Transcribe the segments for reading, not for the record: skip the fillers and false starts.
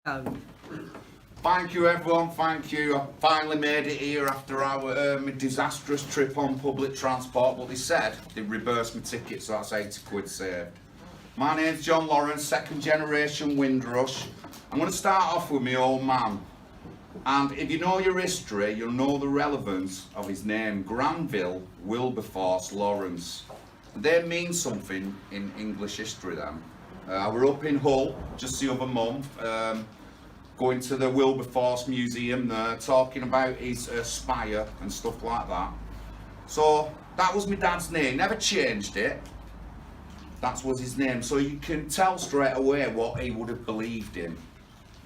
Thank you everyone, thank you. I finally made it here after our disastrous trip on public transport, but they said they'd reverse my ticket, so that's 80 quid saved. My name's John Lawrence, second generation Windrush. I'm going to start off with my old man. And if you know your history, you'll know the relevance of his name, Granville Wilberforce Lawrence. They mean something in English history then. I were up in Hull just the other month, going to the Wilberforce Museum there, talking about his spire and stuff like that. So that was my dad's name, never changed it. That was his name, so you can tell straight away what he would have believed in.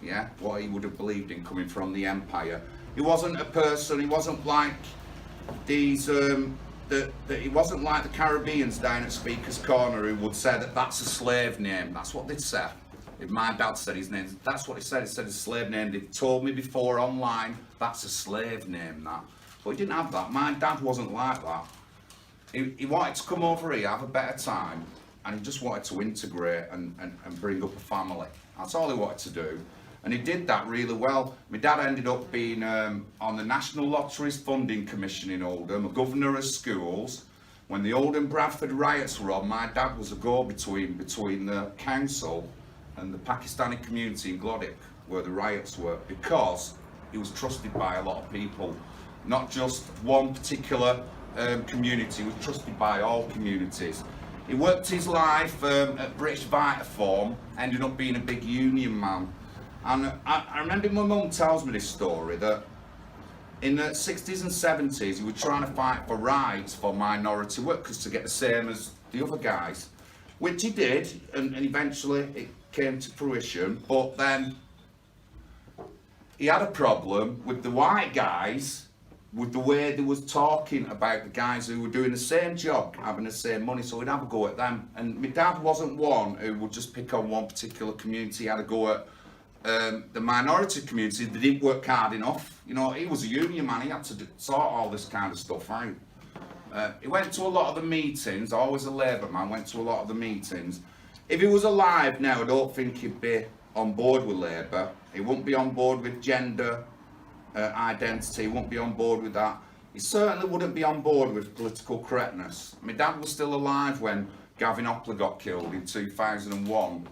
Yeah, what he would have believed in coming from the empire. He wasn't a person, he wasn't like these, he wasn't like the Caribbeans down at Speaker's Corner who would say that that's a slave name. That's what they'd say. If my dad said his name, that's what he said a slave name. They'd told me before online, that's a slave name, that. But he didn't have that. My dad wasn't like that. He wanted to come over here, have a better time, and he just wanted to integrate and bring up a family. That's all he wanted to do. And he did that really well. My dad ended up being on the National Lotteries Funding Commission in Oldham, a governor of schools. When the Oldham Bradford riots were on, my dad was a go-between between the council and the Pakistani community in Glodick, where the riots were, because he was trusted by a lot of people. Not just one particular community, he was trusted by all communities. He worked his life at British Vitaform, ended up being a big union man. And I remember my mum tells me this story, that in the 60s and 70s he was trying to fight for rights for minority workers to get the same as the other guys, which he did, and eventually it came to fruition. But then he had a problem with the white guys, with the way they was talking about the guys who were doing the same job, having the same money, so he'd have a go at them. And my dad wasn't one who would just pick on one particular community. He had a go at the minority community. They didn't work hard enough. You know, he was a union man, he had to sort all this kind of stuff out. He went to a lot of the meetings, always a Labour man, went to a lot of the meetings. If he was alive now, I don't think he'd be on board with Labour. He wouldn't be on board with gender identity, he wouldn't be on board with that. He certainly wouldn't be on board with political correctness. My dad was still alive when Gavin Opler got killed in 2001,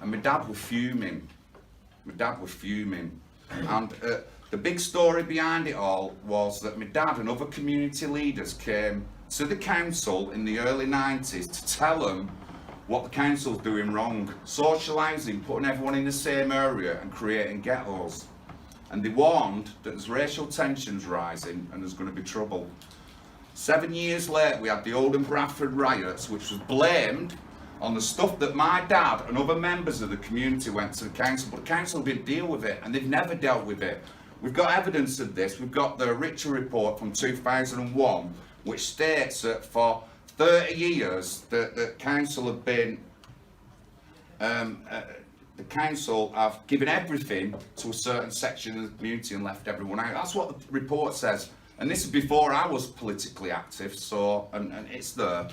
and my dad was fuming. My dad was fuming. And the big story behind it all was that my dad and other community leaders came to the council in the early 90s to tell them what the council's doing wrong. Socialising, putting everyone in the same area and creating ghettos. And they warned that there's racial tensions rising and there's going to be trouble. 7 years later we had the Oldham Bradford riots, which was blamed on the stuff that my dad and other members of the community went to the council, but the council didn't deal with it, and they've never dealt with it. We've got evidence of this. We've got the Richer report from 2001, which states that for 30 years the council have been, the council have given everything to a certain section of the community and left everyone out. That's what the report says, and this is before I was politically active, so, and it's there.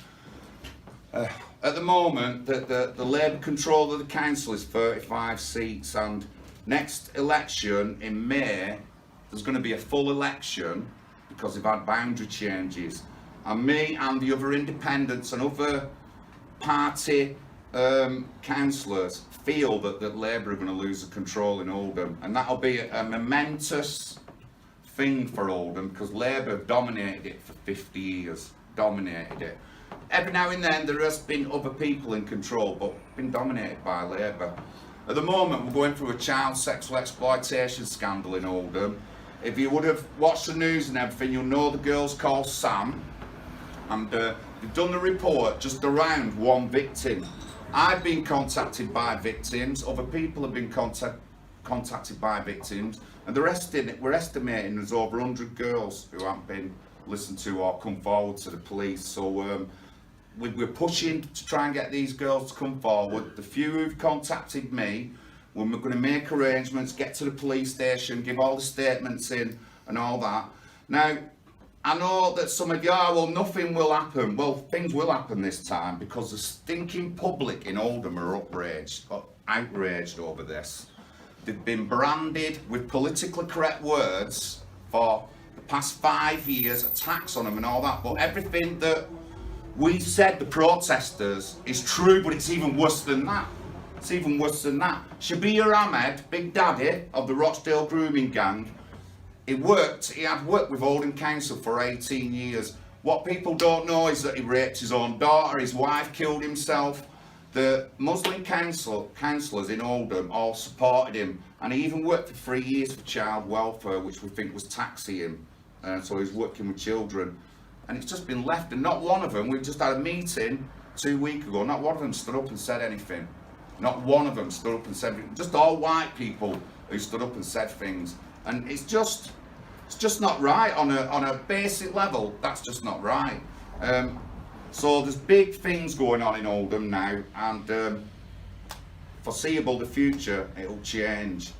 At the moment, the Labour control of the council is 35 seats, and next election in May, there's going to be a full election because they've had boundary changes. And me and the other independents and other party councillors feel that Labour are going to lose the control in Oldham, and that'll be a momentous thing for Oldham because Labour have dominated it for 50 years, dominated it. Every now and then there has been other people in control, but been dominated by Labour. At the moment we're going through a child sexual exploitation scandal in Oldham. If you would have watched the news and everything, you'll know the girl's called Sam, and they've done the report just around one victim. I've been contacted by victims, other people have been contacted by victims, and we're estimating there's over 100 girls who haven't been listened to or come forward to the police. So we're pushing to try and get these girls to come forward. The few who've contacted me, we're going to make arrangements, get to the police station, give all the statements in and all that. Now, I know that some of you are, well, nothing will happen. Well, things will happen this time because the stinking public in Oldham are outraged over this. They've been branded with politically correct words for the past 5 years, attacks on them and all that, but everything that we said, the protesters, is true, but it's even worse than that. It's even worse than that. Shabir Ahmed, Big Daddy of the Rochdale grooming gang, he had worked with Oldham Council for 18 years. What people don't know is that he raped his own daughter, his wife killed himself. The Muslim councillors in Oldham all supported him, and he even worked for 3 years for child welfare, which we think was taxing him. So he was working with children. And it's just been left, and not one of them, we've just had a meeting 2 weeks ago, not one of them stood up and said anything. Not one of them stood up and said anything. Just all white people who stood up and said things. And it's just not right on a basic level. That's just not right. So there's big things going on in Oldham now, and foreseeable the future, it'll change.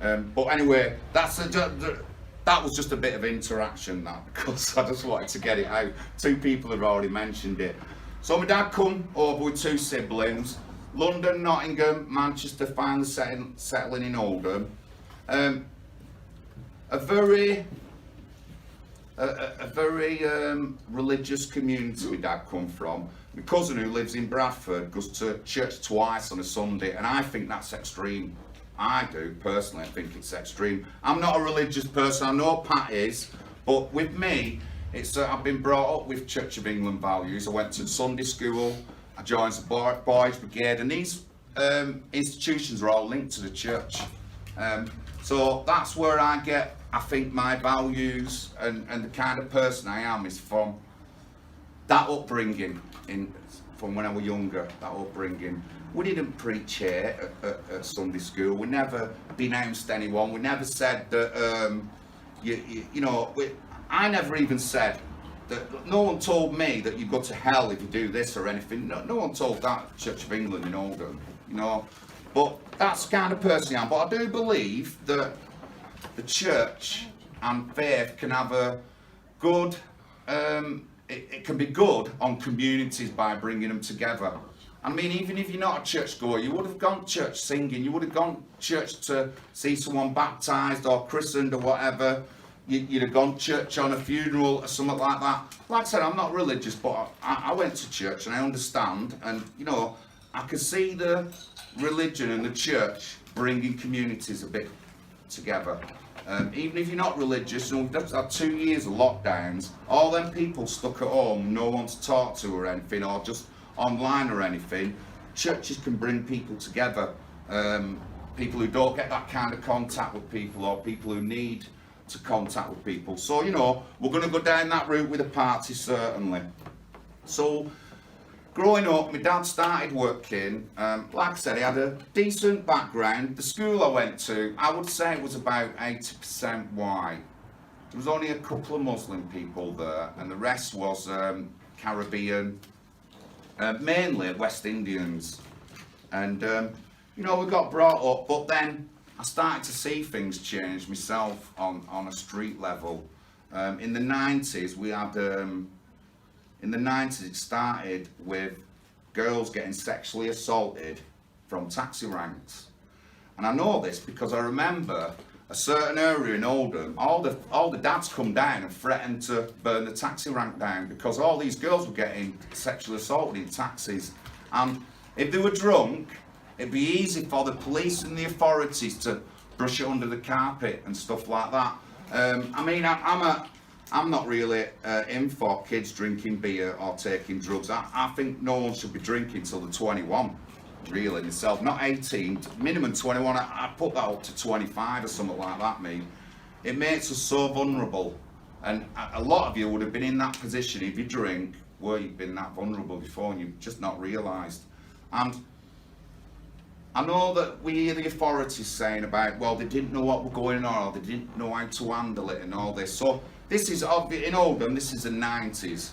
But anyway, that was just a bit of interaction, that, because I just wanted to get it out. 2 people have already mentioned it. So my dad come over with 2 siblings, London, Nottingham, Manchester, finally settling in Oldham. A very religious community my dad come from. My cousin, who lives in Bradford, goes to church twice on a Sunday, and I think that's extreme. I do, personally, I think it's extreme. I'm not a religious person, I know Pat is, but with me, I've been brought up with Church of England values. I went to Sunday school, I joined the Boys Brigade, and these institutions are all linked to the church. So that's where I get, I think, my values and the kind of person I am is from that upbringing, from when I was younger, that upbringing. We didn't preach here at Sunday school. We never denounced anyone. We never said that, I never even said that. No one told me that you go to hell if you do this or anything. No one told that at Church of England in Oldham, But that's the kind of person I am. But I do believe that the church and faith can have a good, it can be good on communities by bringing them together. I mean, even if you're not a church goer, you would have gone to church singing, you would have gone to church to see someone baptised or christened or whatever. You'd have gone to church on a funeral or something like that. Like I said, I'm not religious, but I went to church and I understand, and I can see the religion and the church bringing communities a bit together. Even if you're not religious, we've just had 2 years of lockdowns, all them people stuck at home, no one to talk to or anything, or just online or anything. Churches can bring people together, people who don't get that kind of contact with people, or people who need to contact with people. So we're going to go down that route with the party, certainly. So growing up, my dad started working, like I said, he had a decent background. The school I went to, I would say it was about 80% white. There was only a couple of Muslim people there, and the rest was Caribbean, mainly West Indians. And we got brought up, but then I started to see things change myself on a street level. In the 90s, we had, in the 90s it started with girls getting sexually assaulted from taxi ranks. And I know this because I remember a certain area in Oldham, all the dads come down and threatened to burn the taxi rank down because all these girls were getting sexually assaulted in taxis. And if they were drunk, it'd be easy for the police and the authorities to brush it under the carpet and stuff like that. I mean, I'm not really in for kids drinking beer or taking drugs. I think no one should be drinking till they're 21, really, myself. Not 18, minimum 21. I put that up to 25 or something like that, me. It makes us so vulnerable. And a lot of you would have been in that position if you drink, where you've been that vulnerable before and you've just not realised. And I know that we hear the authorities saying about, well, they didn't know what was going on, or they didn't know how to handle it and all this. So this is, in Oldham, this is the 90s.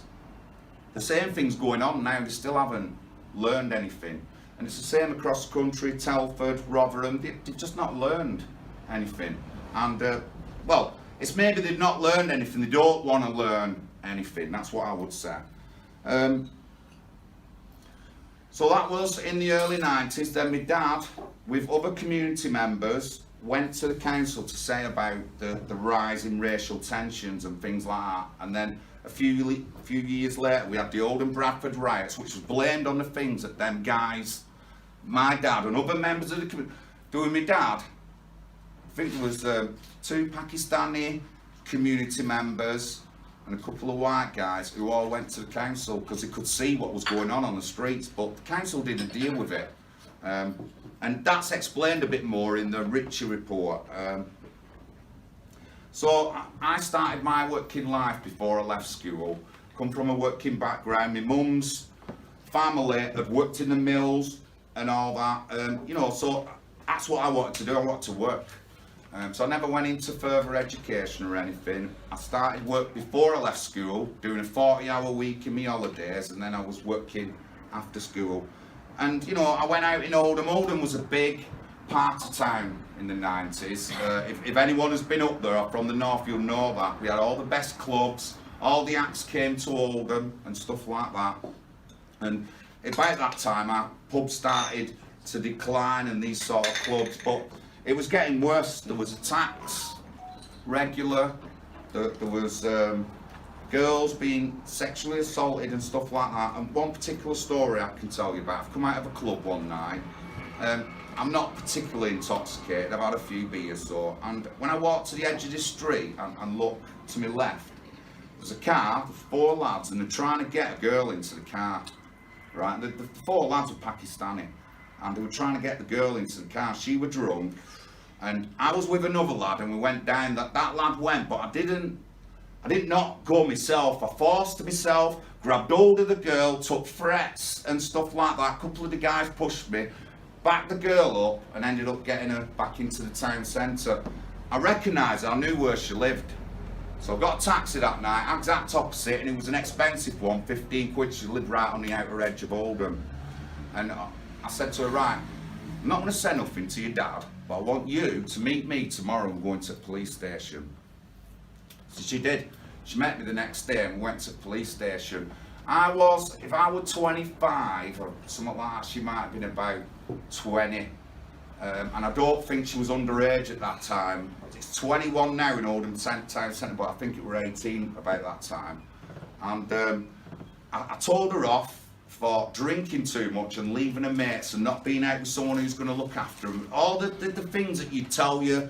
The same thing's going on now, they still haven't learned anything. And it's the same across the country, Telford, Rotherham, they've just not learned anything. And, well, it's maybe they've not learned anything, they don't want to learn anything, that's what I would say. So that was in the early 90s. Then my dad, with other community members, went to the council to say about the rise in racial tensions and things like that, and then a few years later we had the Oldham Bradford riots, which was blamed on the things that them guys, my dad and other members of the community, doing my dad, I think there was 2 Pakistani community members and a couple of white guys who all went to the council because they could see what was going on the streets, but the council didn't deal with it. And that's explained a bit more in the Ritchie report. So I started my working life before I left school. Come from a working background. My mum's family had worked in the mills and all that. You know, so that's what I wanted to do. I wanted to work. So I never went into further education or anything. I started work before I left school, doing a 40-hour week in my holidays, and then I was working after school. And you know, I went out in Oldham. Oldham was a big part of town in the 90s. If anyone has been up there or from the north, you'll know that. We had all the best clubs, all the acts came to Oldham and stuff like that. And about that time, our pub started to decline and these sort of clubs, but it was getting worse. There was attacks, regular, there was girls being sexually assaulted and stuff like that. And one particular story I can tell you about, I've come out of a club one night, I'm not particularly intoxicated, I've had a few beers so, and when I walked to the edge of the street and looked to my left, there's a car with 4 lads and they're trying to get a girl into the car, right? The 4 lads were Pakistani and they were trying to get the girl into the car. She was drunk and I was with another lad and we went down, that lad went, but I did not go myself. I forced myself, grabbed hold of the girl, took threats and stuff like that. A couple of the guys pushed me, backed the girl up and ended up getting her back into the town centre. I recognised her, I knew where she lived. So I got a taxi that night, exact opposite, and it was an expensive one, 15 quid. She lived right on the outer edge of Oldham. And I said to her, right, I'm not going to say nothing to your dad, but I want you to meet me tomorrow and going to the police station. So she did. She met me the next day and we went to the police station. If I were 25 or something like that, she might have been about 20. And I don't think she was underage at that time. It's 21 now in Oldham Town Centre, but I think it were 18 about that time. And I told her off for drinking too much and leaving her mates and not being out with someone who's going to look after them. All the things that you tell your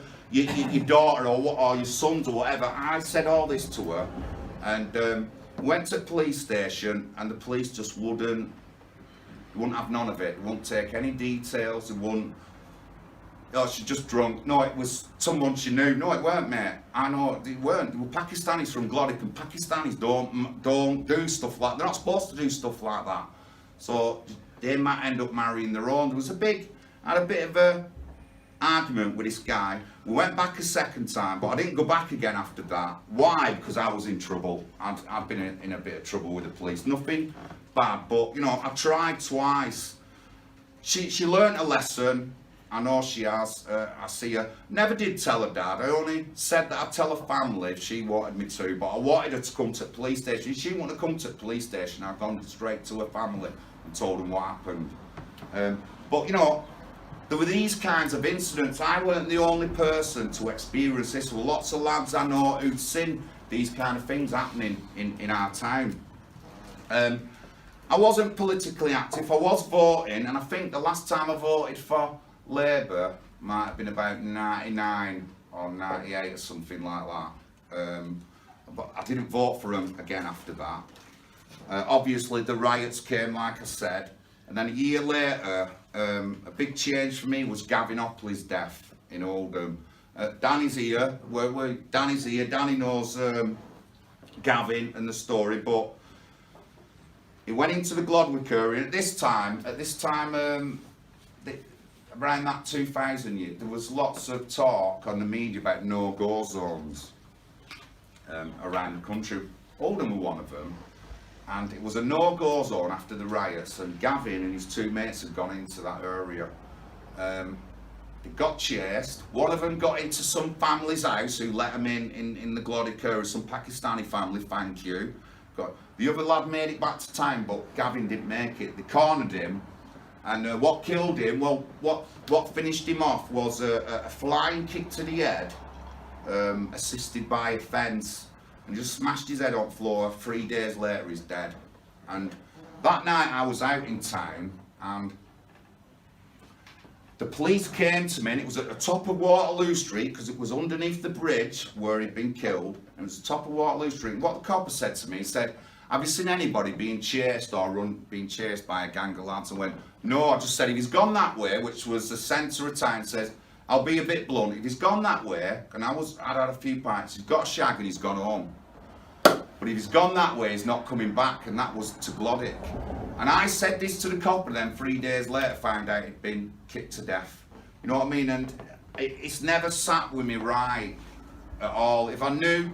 daughter or your sons or whatever. I said all this to her and went to the police station and the police just wouldn't have none of it. They wouldn't take any details. They wouldn't, oh, she's just drunk. No, it was someone she knew. No, it weren't, mate. I know, they weren't. They were Pakistanis from Glodick and Pakistanis don't do stuff like, they're not supposed to do stuff like that. So they might end up marrying their own. There was I had a bit of a argument with this guy. We went back a second time, but I didn't go back again after that. Why? Because I was in trouble. I've been in a bit of trouble with the police. Nothing bad, but you know, I tried twice. She learnt a lesson. I know she has. I see her. Never did tell her dad. I only said that I'd tell her family if she wanted me to, but I wanted her to come to the police station. If she didn't want to come to the police station, I'd gone straight to her family and told them what happened. But you know, there were these kinds of incidents. I weren't the only person to experience this. There were lots of lads I know who'd seen these kind of things happening in our town. I wasn't politically active. I was voting, and I think the last time I voted for Labour might have been about 99 or 98 or something like that. But I didn't vote for them again after that. Obviously the riots came, like I said, and then a year later, a big change for me was Gavin Opley's death in Oldham. Danny's here, Danny's here, Danny knows Gavin and the story, but he went into the Glodwick area. At this time, around that 2000 year, there was lots of talk on the media about no-go zones around the country. Oldham were one of them, and it was a no-go zone after the riots, and Gavin and his 2 mates had gone into that area. They got chased. One of them got into some family's house who let him in the Glodick area, some Pakistani family, thank you. The other lad made it back to town, but Gavin didn't make it. They cornered him, And what killed him, well, what finished him off was a flying kick to the head, assisted by a fence, and just smashed his head on the floor. 3 days later, he's dead. And that night I was out in town, and the police came to me, and it was at the top of Waterloo Street, because it was underneath the bridge where he'd been killed, and it was the top of Waterloo Street. And what the copper said to me, he said, "Have you seen anybody being chased or being chased by a gang of lads?" I went, "No." I just said, "If he's gone that way," which was the centre of town, says, "I'll be a bit blunt. If he's gone that way," and I'd had a few pints, "he's got a shag and he's gone home. But if he's gone that way, he's not coming back," and that was to Glodick. And I said this to the copper, then 3 days later found out he'd been kicked to death. You know what I mean? And it's never sat with me right at all. If I knew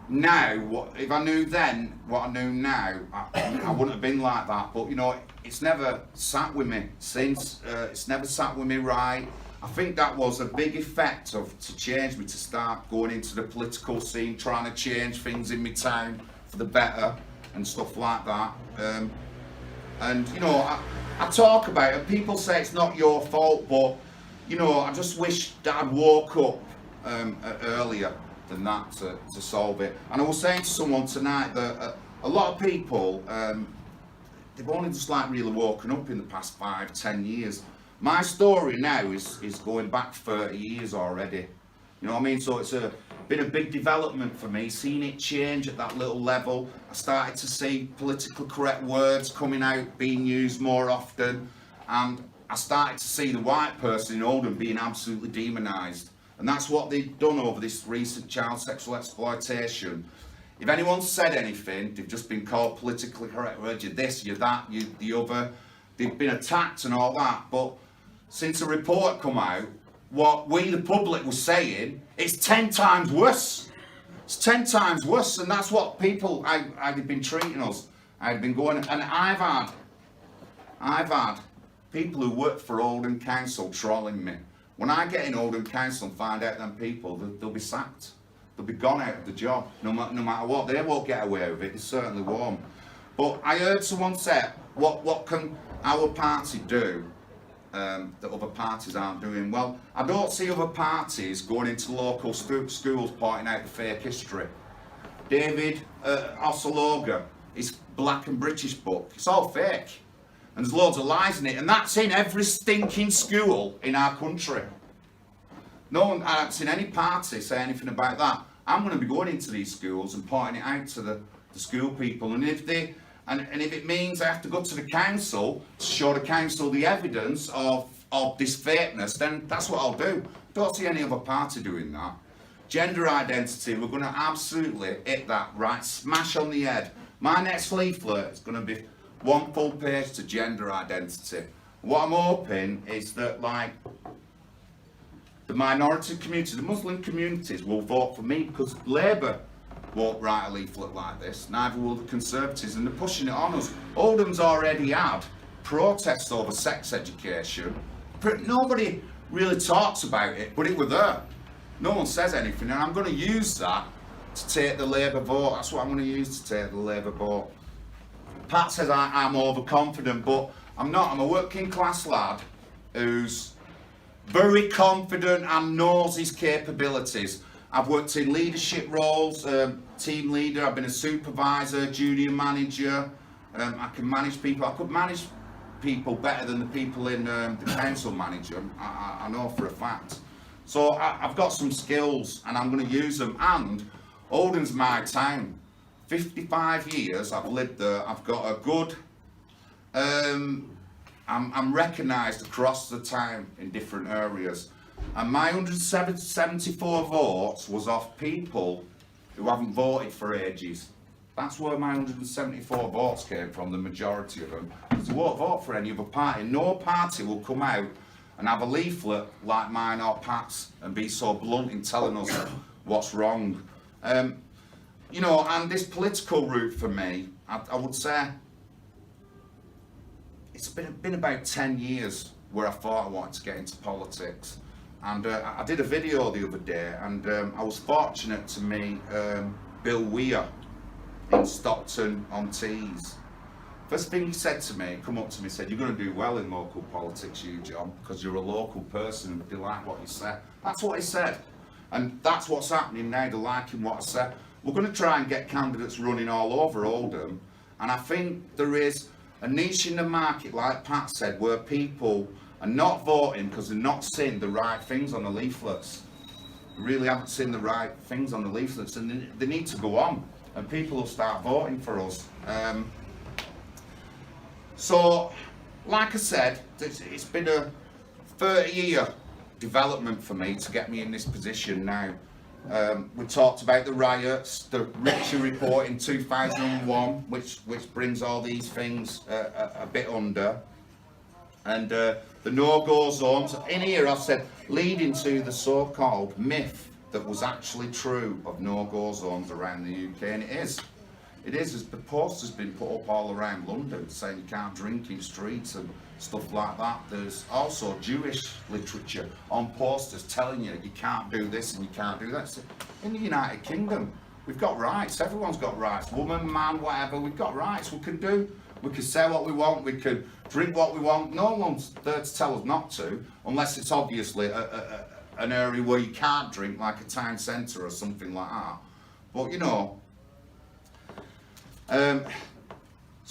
now, if I knew then what I know now, I wouldn't have been like that. But you know, it's never sat with me since. It's never sat with me right. I think that was a big effect to change me, to start going into the political scene, trying to change things in my town for the better and stuff like that. And you know, I talk about it, people say it's not your fault, but you know, I just wish that I'd woke up earlier than that to solve it. And I was saying to someone tonight that a lot of people, they've only just like really woken up in the past 5-10 years. My story now is going back 30 years already. You know what I mean? So it's been a big development for me, seeing it change at that little level. I started to see politically correct words coming out, being used more often, and I started to see the white person in Oldham being absolutely demonised. And that's what they've done over this recent child sexual exploitation. If anyone's said anything, they've just been called politically correct words. You're this, you're that, you're the other. They've been attacked and all that. But since a report come out, what we, the public, was saying, it's 10 times worse. It's 10 times worse, and that's what people I'd been treating us. I'd been going, and I've had people who work for Oldham Council trolling me. When I get in Oldham Council and find out them people, they'll be sacked. They'll be gone out of the job, no matter what. They won't get away with it, they certainly won't. But I heard someone say, what can our party do that other parties aren't doing? Well, I don't see other parties going into local schools pointing out the fake history. David Ossologa, his Black and British book, it's all fake. And there's loads of lies in it, and that's in every stinking school in our country. No one, I haven't seen any party say anything about that. I'm going to be going into these schools and pointing it out to the school people, and if it means I have to go to the council to show the council the evidence of this fakeness, then that's what I'll do. Don't see any other party doing that. Gender identity, we're going to absolutely hit that right, smash on the head. My next leaflet is going to be one full page to gender identity. What I'm hoping is that, like, the minority community, the Muslim communities will vote for me, because Labour won't write a leaflet like this, neither will the Conservatives, and they're pushing it on us. Oldham's already had protests over sex education. Nobody really talks about it, but it was there. No one says anything, and I'm going to use that to take the Labour vote. That's what I'm going to use to take the Labour vote. Pat says I'm overconfident, but I'm not. I'm a working class lad who's very confident and knows his capabilities. I've worked in leadership roles, team leader, I've been a supervisor, junior manager. I can manage people. I could manage people better than the people in the council manager. I know for a fact. So I've got some skills and I'm going to use them. And Oldham's my town. 55 years I've lived there. I've got a good, I'm recognised across the town in different areas. And my 174 votes was off people who haven't voted for ages. That's where my 174 votes came from, the majority of them. Because they won't vote for any other party. No party will come out and have a leaflet like mine or Pat's and be so blunt in telling us what's wrong. You know, and this political route for me, I would say, it's been about 10 years where I thought I wanted to get into politics. And I did a video the other day, and I was fortunate to meet Bill Weir in Stockton-on-Tees. First thing he said to me, come up to me, said, "You're going to do well in local politics, you, John, because you're a local person and they like what you say." That's what he said. And that's what's happening now, they're liking what I said. We're going to try and get candidates running all over Oldham. And I think there is a niche in the market, like Pat said, where people are not voting because they're not seeing the right things on the leaflets. They really haven't seen the right things on the leaflets, and they need to go on. And people will start voting for us. So, like I said, it's been a 30-year development for me to get me in this position now. We talked about the riots, the Richer report in 2001, which brings all these things a bit under, and the no-go zones. In here I've said, leading to the so-called myth that was actually true of no-go zones around the UK, and it is. It is, as the posters been put up all around London saying you can't drink in streets and stuff like that. There's also Jewish literature on posters telling you you can't do this and you can't do that. So in the United Kingdom, we've got rights. Everyone's got rights. Woman, man, whatever, we've got rights. We can say what we want, we can drink what we want. No one's there to tell us not to, unless it's obviously an area where you can't drink, like a town centre or something like that. But you know,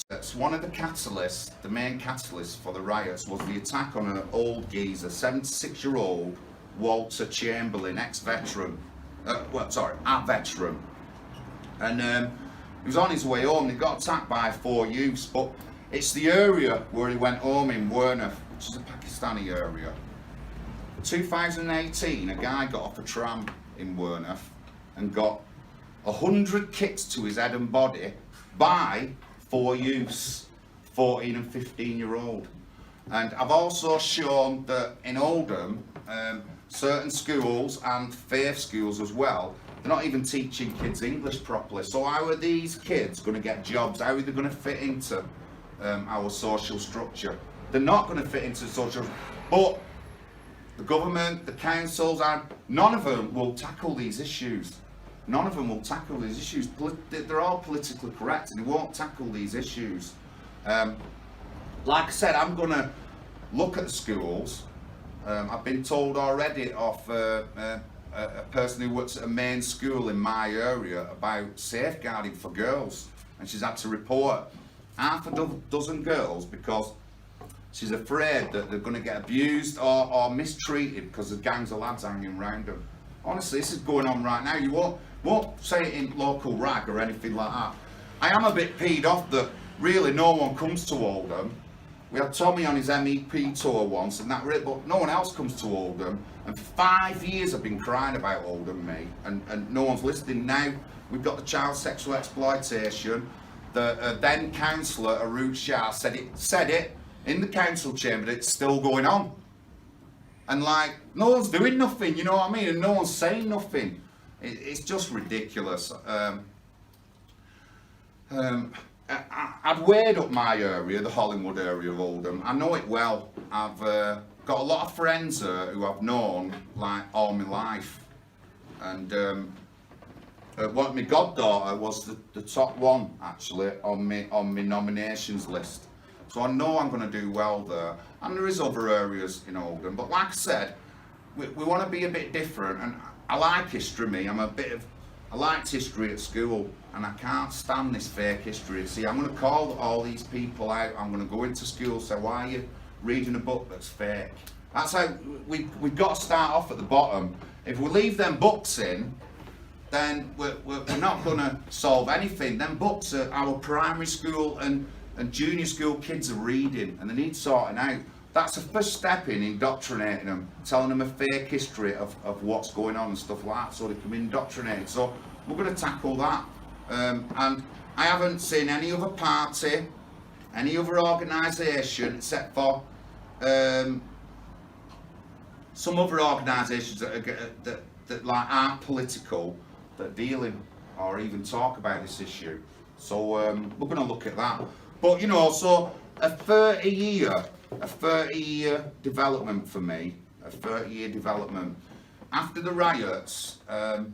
that's one of the catalysts, the main catalyst for the riots was the attack on an old geezer, 76-year-old Walter Chamberlain, ex-veteran, veteran. And he was on his way home and he got attacked by 4 youths, but it's the area where he went home in Werneth, which is a Pakistani area. In 2018, a guy got off a tram in Werneth and got 100 kicks to his head and body by 4 youths, 14 and 15-year-old. And I've also shown that in Oldham, certain schools and faith schools as well, they're not even teaching kids English properly. So how are these kids going to get jobs? How are they going to fit into our social structure? They're not going to fit into the social structure. But the government, the councils, and none of them will tackle these issues. None of them will tackle these issues. They're all politically correct and they won't tackle these issues. Like I said, I'm going to look at the schools. I've been told already of a person who works at a main school in my area about safeguarding for girls, and she's had to report half a dozen girls because she's afraid that they're going to get abused or mistreated because of gangs of lads hanging around them. Honestly, this is going on right now. You won't say it in local rag or anything like that. I am a bit peed off that really no one comes to Oldham. We had Tommy on his MEP tour once and that, but no one else comes to Oldham. And for 5 years I've been crying about Oldham, mate, and no one's listening. Now we've got the child sexual exploitation. The then councillor, Arut Shah, said it in the council chamber that it's still going on. And like, no one's doing nothing, you know what I mean? And no one's saying nothing. It's just ridiculous. I'd weighed up my area, the Hollingwood area of Oldham. I know it well. I've got a lot of friends who I've known like all my life. And my goddaughter was the top one actually on my nominations list. So I know I'm going to do well there. And there is other areas in Oldham. But like I said, we want to be a bit different. And I like history, me. I liked history at school, and I can't stand this fake history. See, I'm going to call all these people out. I'm going to go into school and say, why are you reading a book that's fake? That's how we've got to start off at the bottom. If we leave them books in, then we're not going to solve anything. Them books are our primary school and junior school kids are reading, and they need sorting out. That's the first step in indoctrinating them, telling them a fake history of what's going on and stuff like that, so they can be indoctrinated. So we're going to tackle that. And I haven't seen any other party, any other organisation, except for some other organisations that like aren't political, that deal in or even talk about this issue. So we're going to look at that. But you know, so a 30-year development for me, a 30-year development. After the riots, there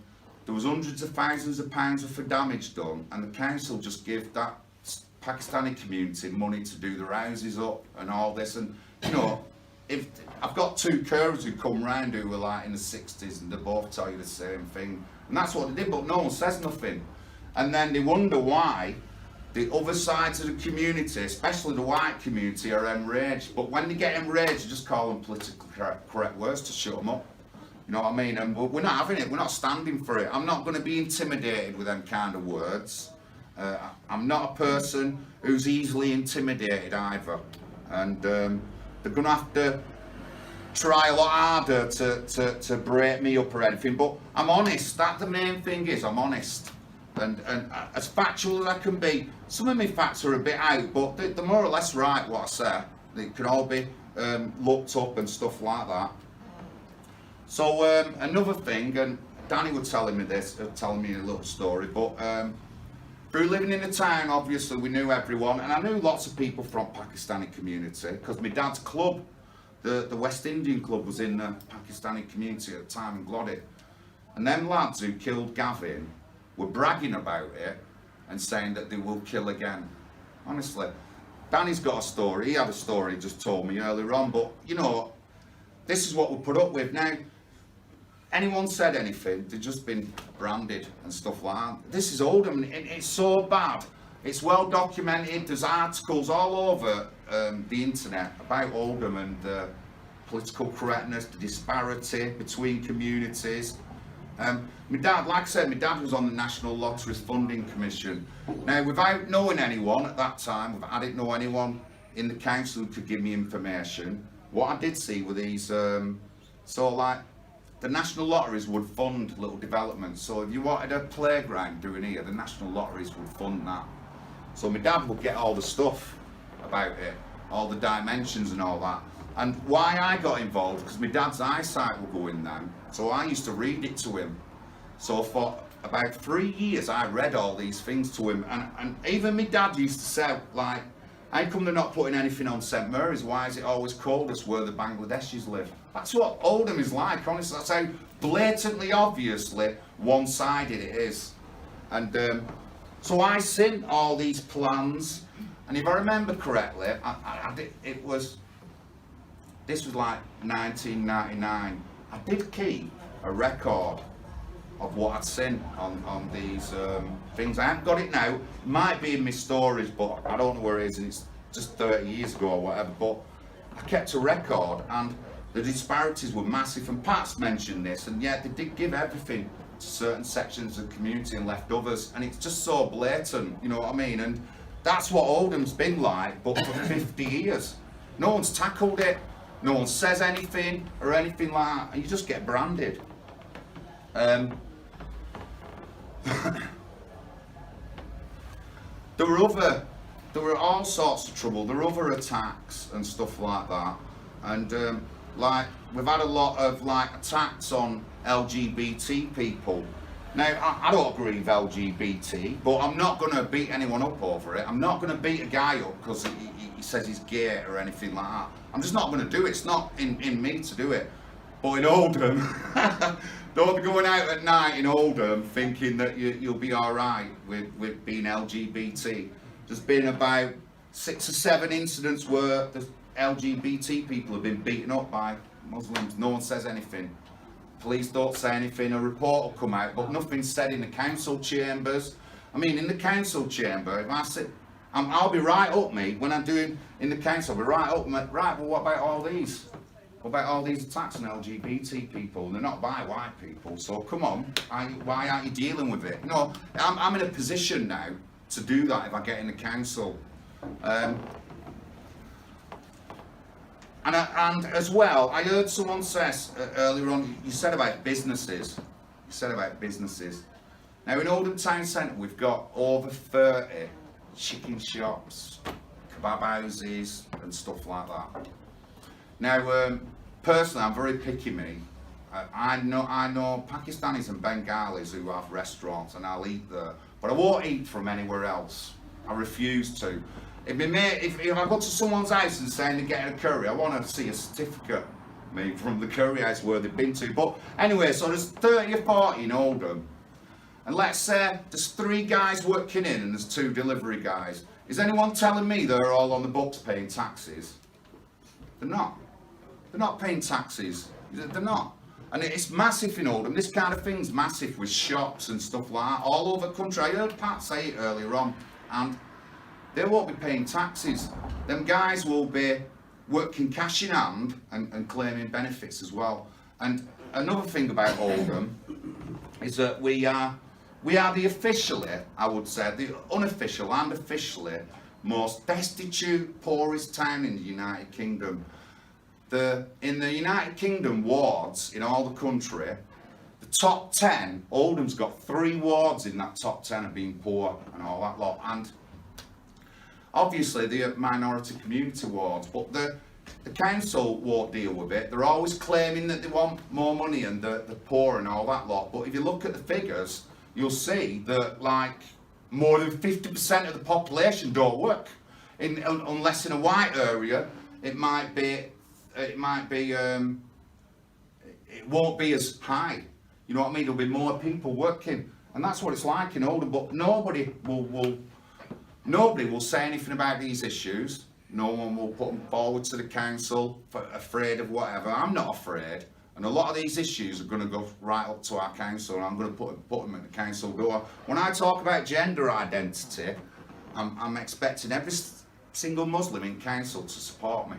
was hundreds of thousands of pounds worth of damage done, and the council just gave that Pakistani community money to do their houses up and all this. And you know, if I've got two curves who come round who were like in the 60s, and they both tell you the same thing, and that's what they did, but no one says nothing. And then they wonder why the other sides of the community, especially the white community, are enraged. But when they get enraged, you just call them politically correct words to shut them up. You know what I mean? And we're not having it. We're not standing for it. I'm not going to be intimidated with them kind of words. I'm not a person who's easily intimidated either. And they're going to have to try a lot harder to break me up or anything. But I'm honest. That's the main thing is I'm honest. And as factual as I can be. Some of my facts are a bit out, but they're more or less right what I say. They can all be looked up and stuff like that. So another thing, and Danny was telling me this, telling me a little story, but through living in the town, obviously we knew everyone, and I knew lots of people from Pakistani community, because my dad's club, the West Indian club, was in the Pakistani community at the time in Gloddy. And them lads who killed Gavin were bragging about it and saying that they will kill again. Honestly, Danny's got a story, he had a story he just told me earlier on, but you know, this is what we put up with. Now, anyone said anything, they've just been branded and stuff like that. This is Oldham, it's so bad. It's well documented, there's articles all over the internet about Oldham and political correctness, the disparity between communities. My dad, like I said, my dad was on the National Lotteries Funding Commission. Now, without knowing anyone at that time, I didn't know anyone in the council who could give me information. What I did see were these, so like, the National Lotteries would fund little developments. So if you wanted a playground doing here, the National Lotteries would fund that. So my dad would get all the stuff about it, all the dimensions and all that. And why I got involved, because my dad's eyesight were going down, so I used to read it to him. So for about 3 years I read all these things to him, and even my dad used to say, like, how come they're not putting anything on St Mary's? Why is it always called us where the Bangladeshis live? That's what Oldham is like, honestly. That's how blatantly, obviously, one-sided it is. And so I seen all these plans, and if I remember correctly, this was like 1999. I did keep a record of what I'd seen on these things. I haven't got it now. Might be in my storage, but I don't know where it is, and it's just 30 years ago or whatever. But I kept a record, and the disparities were massive. And Pat's mentioned this, and yet they did give everything to certain sections of the community and left others. And it's just so blatant, you know what I mean? And that's what Oldham's been like, but for 50 years. No one's tackled it. No one says anything or anything like that, and you just get branded. There were all sorts of trouble. There were other attacks and stuff like that, and like we've had a lot of like attacks on LGBT people. Now I don't agree with LGBT, but I'm not going to beat anyone up over it. I'm not going to beat a guy up because he says he's gay or anything like that. I'm just not going to do it. It's not in me to do it. But in Oldham, don't be going out at night in Oldham thinking that you'll be alright with being LGBT. There's been about 6 or 7 incidents where the LGBT people have been beaten up by Muslims. No one says anything. Police don't say anything. A report will come out, but nothing's said in the council chambers. I mean, in the council chamber, if I sit, I'll be right up, me, when I'm doing in the council, I'll be right up, right, well, what about all these? What about all these attacks on LGBT people? They're not by white people, so come on, why aren't you dealing with it? You know, I'm in a position now to do that if I get in the council. And as well, I heard someone say earlier on, you said about businesses. Now in Oldham Town Centre, we've got over 30 chicken shops, kebab houses and stuff like that. Now, personally, I'm very picky, me. I know Pakistanis and Bengalis who have restaurants, and I'll eat there, but I won't eat from anywhere else. I refuse to. If I go to someone's house and saying they're getting a curry, I want to see a certificate, maybe from the curry house where they've been to. But anyway, so there's 30 or 40 in Oldham, and let's say there's 3 guys working in and there's 2 delivery guys. Is anyone telling me they're all on the books paying taxes? They're not. They're not paying taxes. They're not. And it's massive in Oldham. This kind of thing's massive with shops and stuff like that all over the country. I heard Pat say it earlier on, and they won't be paying taxes. Them guys will be working cash in hand and claiming benefits as well. And another thing about Oldham is that we are the officially, I would say, the unofficial and officially most destitute, poorest town in the United Kingdom. In the United Kingdom wards in all the country, the top 10, Oldham's got 3 wards in that top 10 of being poor and all that lot. And obviously the minority community wards, but the council won't deal with it. They're always claiming that they want more money and the poor and all that lot. But if you look at the figures, you'll see that like more than 50% of the population don't work. Unless in a white area, it won't be as high. You know what I mean? There'll be more people working, and that's what it's like in Oldham. But nobody will say anything about these issues. No one will put them forward to the council, afraid of whatever. I'm not afraid, and a lot of these issues are going to go right up to our council, and I'm going to put them at the council door. When I talk about gender identity, I'm expecting every single Muslim in council to support me.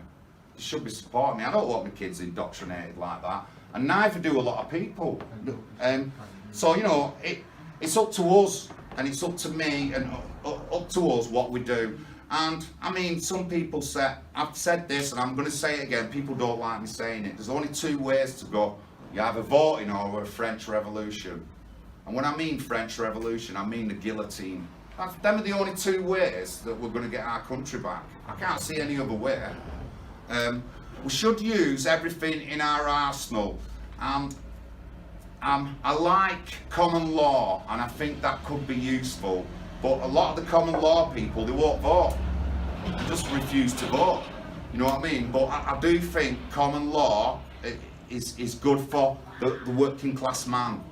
They should be supporting me. I don't want my kids indoctrinated like that, and neither do a lot of people. So you know, it's up to us, and it's up to me, and up to us what we do. And I mean, some people say, I've said this, and I'm going to say it again. People don't like me saying it. There's only 2 ways to go. You either voting or a French Revolution. And when I mean French Revolution, I mean the guillotine. Them are the only 2 ways that we're going to get our country back. I can't see any other way. We should use everything in our arsenal, and I like common law, and I think that could be useful, but a lot of the common law people, they won't vote. They just refuse to vote, you know what I mean? But I do think common law is good for the working class man,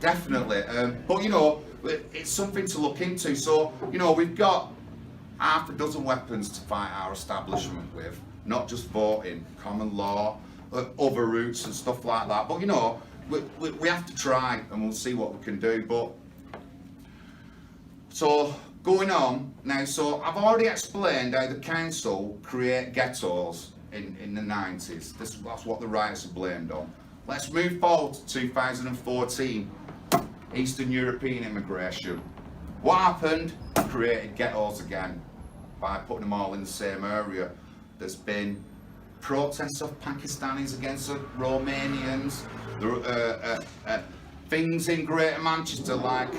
definitely, but you know, it's something to look into. So you know, we've got half a dozen weapons to fight our establishment with, not just voting, common law, other routes and stuff like that. But you know, we have to try, and we'll see what we can do. But so going on now, so I've already explained how the council create ghettos in the 90s. That's what the riots are blamed on. Let's move forward to 2014, Eastern European immigration. What happened? Created ghettos again by putting them all in the same area. There's been protests of Pakistanis against the Romanians. Things in Greater Manchester like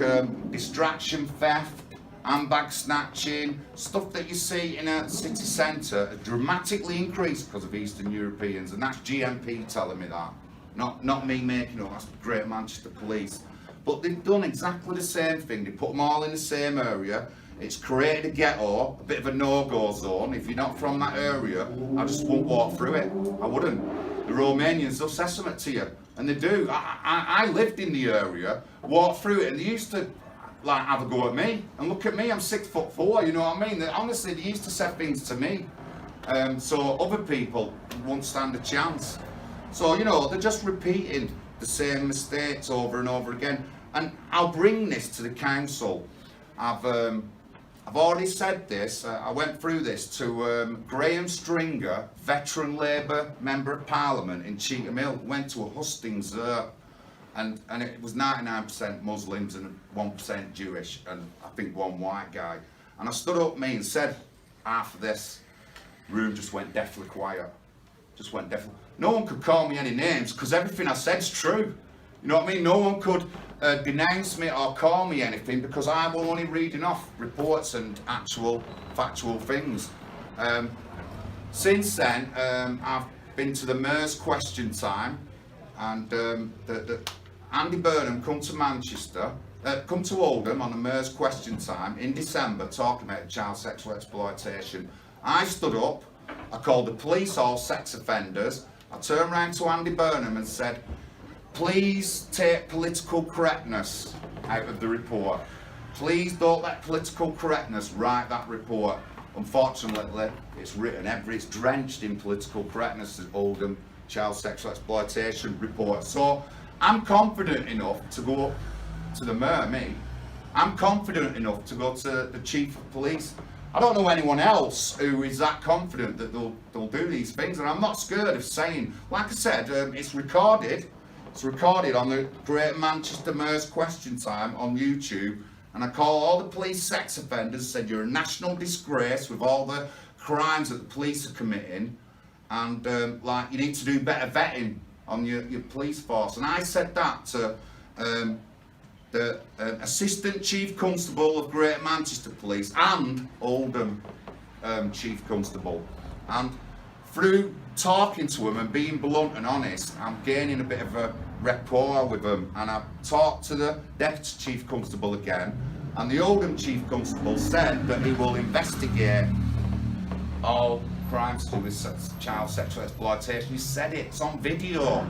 distraction theft, handbag snatching, stuff that you see in a city centre dramatically increased because of Eastern Europeans, and that's GMP telling me that. Not me making up, that's Greater Manchester Police. But they've done exactly the same thing. They put them all in the same area. It's created a ghetto, a bit of a no-go zone. If you're not from that area, I just won't walk through it. I wouldn't. The Romanians, they'll say something to you, and they do. I lived in the area, walked through it, and they used to like have a go at me. And look at me, I'm 6'4", you know what I mean? Honestly, they used to say things to me. So other people won't stand a chance. So, you know, they're just repeating the same mistakes over and over again. And I'll bring this to the council. I've already said this, I went through this to Graham Stringer, veteran Labour Member of Parliament in Cheetham Hill, went to a hustings there, and it was 99% Muslims and 1% Jewish, and I think 1 white guy. And I stood up me and said, after this, room just went deathly quiet. Just went deathly. No one could call me any names, because everything I said's true. You know what I mean? No one could denounce me or call me anything, because I was only reading off reports and actual factual things. Since then, I've been to the Mayor's question time, and Andy Burnham come to Manchester, come to Oldham on the Mayor's question time in December, talking about child sexual exploitation. I stood up, I called the police all sex offenders. I turned round to Andy Burnham and said, please take political correctness out of the report. please don't let political correctness write that report. Unfortunately, it's drenched in political correctness, the Oldham child sexual exploitation report. So I'm confident enough to go to the mayor, I'm confident enough to go to the chief of police. I don't know anyone else who is that confident that they'll do these things, and I'm not scared of saying, like I said, it's recorded. It's recorded on the Great Manchester Mayor's Question Time on YouTube, and I call all the police sex offenders, said you're a national disgrace with all the crimes that the police are committing, and like you need to do better vetting on your police force. And I said that to the Assistant Chief Constable of Great Manchester Police and Oldham Chief Constable. And through talking to him and being blunt and honest, I'm gaining a bit of a rapport with him. And I've talked to the Deputy Chief Constable again, and the Oldham Chief Constable said that he will investigate all crimes to do with child sexual exploitation. He said it, it's on video.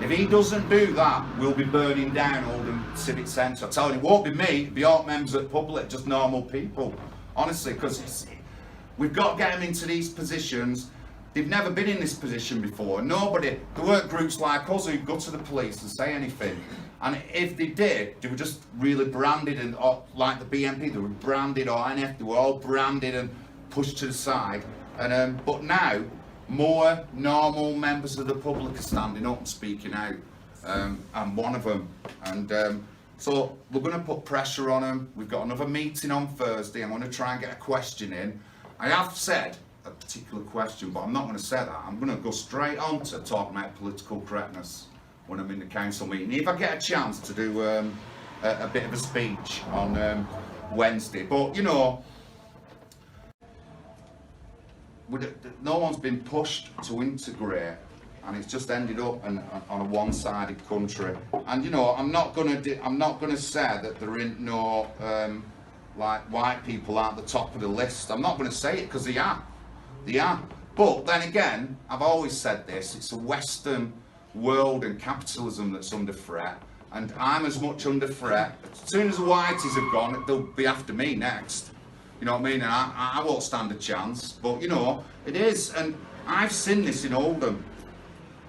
If he doesn't do that, we'll be burning down Oldham Civic Centre. I tell you, it won't be me, it'll be all members of the public, just normal people. Honestly, because we've got to get them into these positions. They've never been in this position before. There weren't groups like us who'd go to the police and say anything. And if they did, they were just really branded, and like the BNP, they were branded, or NF, they were all branded and pushed to the side. And but now, more normal members of the public are standing up and speaking out. I'm one of them. And so we're going to put pressure on them. We've got another meeting on Thursday. I'm going to try and get a question in. I have said a particular question, but I'm not going to say that. I'm going to go straight on to talking about political correctness when I'm in the council meeting. If I get a chance to do a bit of a speech on Wednesday. But, you know, no one's been pushed to integrate, and it's just ended up on a one-sided country. And you know, I'm not gonna say that there ain't no like white people aren't the top of the list. I'm not gonna say it because they are. But then again, I've always said this: it's a Western world and capitalism that's under threat, and I'm as much under threat. As soon as the whiteys have gone, they'll be after me next. You know what I mean? And I won't stand a chance. But you know, it is, and I've seen this in Oldham.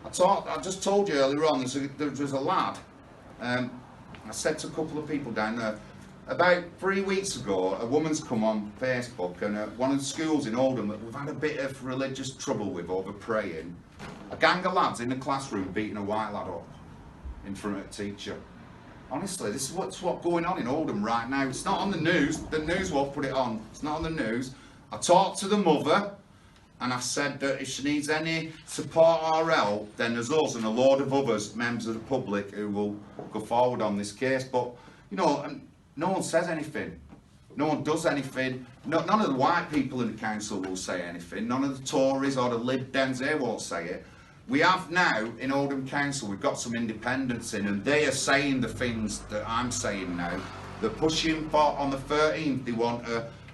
I just told you earlier on, there was a lad. I said to a couple of people down there, about 3 weeks ago, a woman's come on Facebook, and one of the schools in Oldham that we've had a bit of religious trouble with over praying. A gang of lads in the classroom beating a white lad up in front of a teacher. Honestly, this is what's going on in Oldham right now. It's not on the news. The news won't put it on. It's not on the news. I talked to the mother, and I said that if she needs any support or help, then there's us and a load of others, members of the public, who will go forward on this case. But, you know, no one says anything. No one does anything. None of the white people in the council will say anything. None of the Tories or the Lib Dems, they won't say it. We have now, in Oldham Council, we've got some independents in, and they are saying the things that I'm saying now. They're pushing for, on the 13th, they want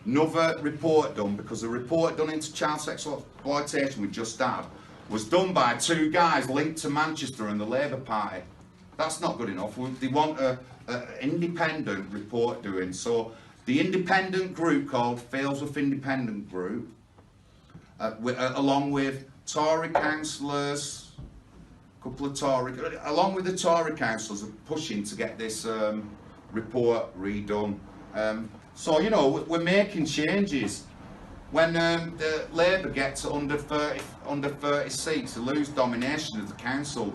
another report done, because the report done into child sexual exploitation we just had was done by 2 guys linked to Manchester and the Labour Party. That's not good enough. They want an independent report doing. So the independent group called Failsworth Independent Group, along with Tory councillors, along with the Tory councillors, are pushing to get this report redone. So, you know, we're making changes. When the Labour gets under 30 seats, to lose domination of the council,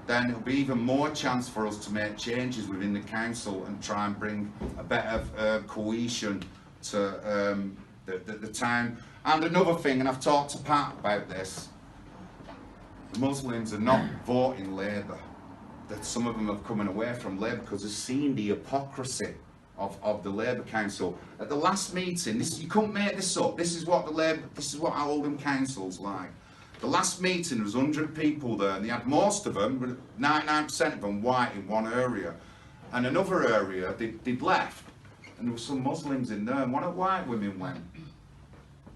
then it'll be even more chance for us to make changes within the council and try and bring a bit of cohesion to the town. And another thing, and I've talked to Pat about this, Muslims are not voting Labour. That some of them have coming away from Labour because they've seen the hypocrisy of the Labour Council. At the last meeting, you couldn't make this up. This is what our Oldham Council's like. The last meeting, there was 100 people there, and they had most of them, 99% of them, white in one area. And another area, they'd left, and there were some Muslims in there, and one of the white women went,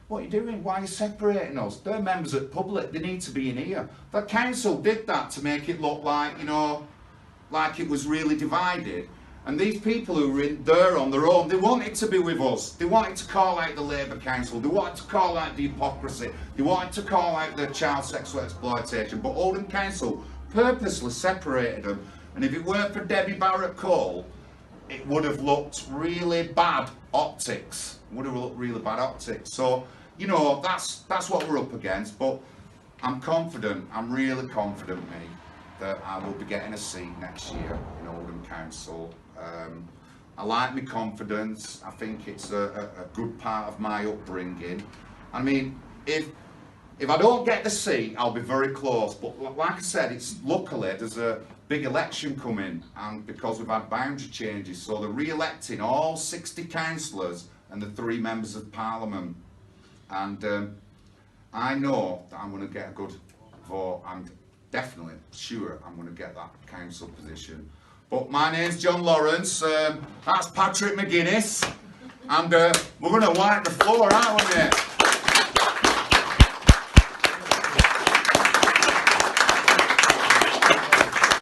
"What are you doing? Why are you separating us? They're members of the public, they need to be in here." The council did that to make it look like, you know, like it was really divided. And these people who were in there on their own, they wanted to be with us. They wanted to call out the Labour Council. They wanted to call out the hypocrisy. They wanted to call out the child sexual exploitation. But Oldham Council purposely separated them. And if it weren't for Debbie Barrett-Cole, it would have looked really bad optics. Would have looked really bad optics. So, you know, that's what we're up against. But I'm confident, I'm really confident, me, that I will be getting a seat next year in Oldham Council. I like my confidence. I think it's a good part of my upbringing. I mean, if I don't get the seat, I'll be very close. But like I said, it's luckily there's a big election coming, and because we've had boundary changes, so they're re-electing all 60 councillors and the 3 members of Parliament. And I know that I'm going to get a good vote. I'm definitely sure I'm going to get that council position. But my name's John Lawrence, that's Patrick McGinnis, and we're going to wipe the floor out, aren't we?